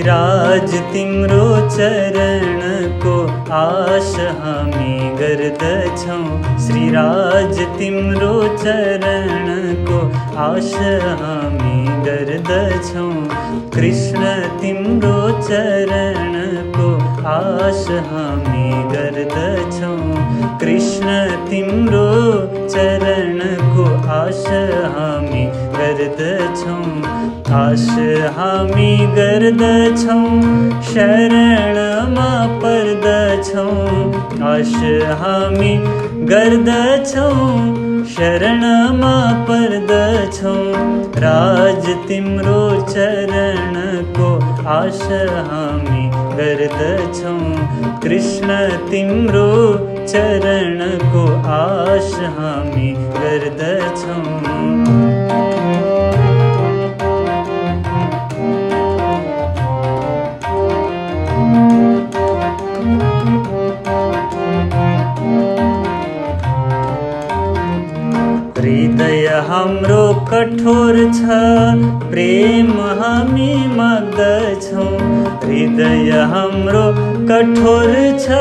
राज तिम्रो चरण को आश हामी गर्दछौँ। श्री राज तिम्रो चरण को आश हामी गर्दछौँ। कृष्ण तिम्रो चरण को आश हामी गर्दछौँ। कृष्ण तिम्रो चरण को आश हामी गर्दछौँ। आश हामी गर्दछौँ शरणमा पर्दछौँ। आश हामी गर्दछौँ शरणमा पर्दछौँ। राज तिम्रो चरण को आश हामी गर्दछौँ। कृष्ण तिम्रो चरण को आश हामी गर्दछौँ। हृदय हाम्रो कठोर छ प्रेम हामी माग्दछौँ। हृदय हाम्रो कठोर छ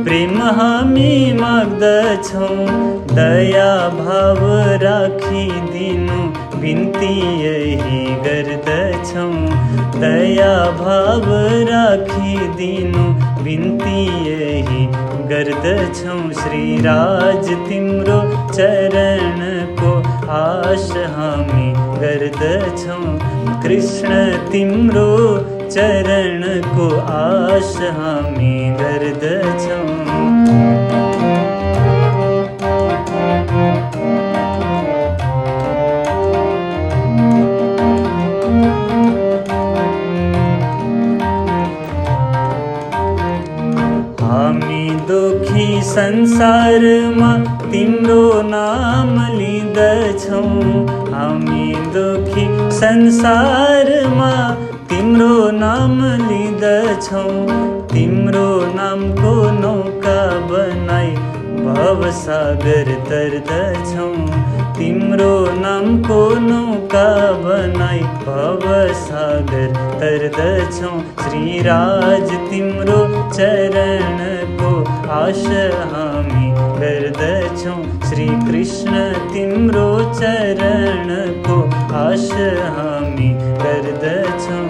प्रेम हामी माग्दछौँ। दया भाव राखिदिनु बिन्ती यही गर्दछौँ। दया भाव राखिदिनु बिन्ती यही गर्दछौँ। श्री राज तिम्रो चरण को आश हामी गर्दछौँ। कृष्ण तिम्रो चरण को आश हामी गर्दछौँ। हामी दुखी संसारमा तिम्रो नाम लिँदछौँ। हामी दुखी संसारमा तिम्रो नाम लिँदछौँ। तिम्रो नामको नौका बनाई भवसागर तर्दछौँ। तिम्रो नामको नौका बनाई भवसागर तर्दछौँ। श्री राज तिम्रो चरण को आश हामी गर्दछौँ। श्री कृष्ण तिम्रो चरण को आश हामी गर्दछौँ।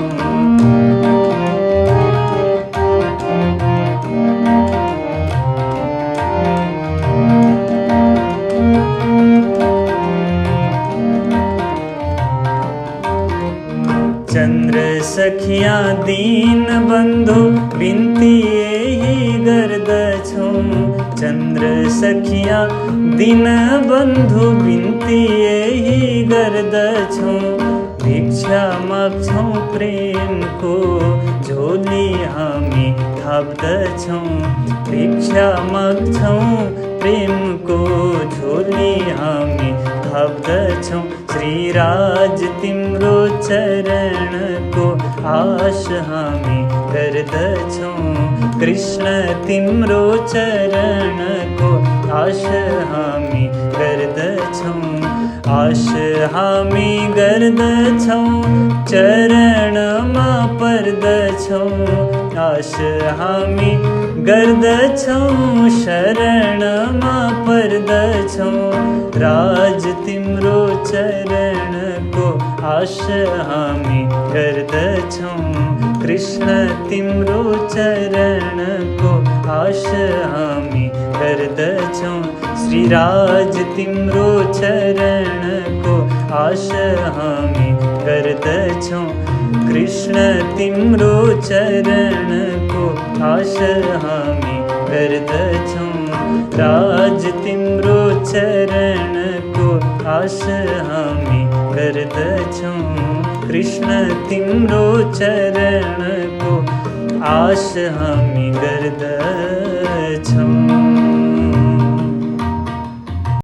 चंद्र सखिया दीन बंधु बिन्ती यही गर्दछौँ। चंद्र सखिया दीन बंधु बिन्ती यही गर्दछौँ। भिक्षा माग्छौँ प्रेमको झोली हामी थाप्दछौँ। भिक्षा माग्छौँ प्रेमको झोली हामी थाप्दछौँ। श्री राज तिम्रो चरण को आश हामी गर्दछौँ। कृष्ण तिम्रो चरण को आश हामी गर्दछौँ। आश हामी गर्दछौँ चरणमा पर्दछौँ। आश हामी गर्दछौँ शरणमा पर्दछौँ। राज तिम्रो चरण को आश हामी गर्दछौँ। कृष्ण तिम्रो चरण को आश हामी गर्दछौँ। श्री राज तिम्रो चरण को आश हामी गर्दछौँ। कृष्ण तिम्रो चरण को आश हामी गर्दछौँ। राज तिम्रो चरण को आश हामी गर्दछौँ। कृष्ण तिम्रो चरण को आश हामी गर्दछौँ।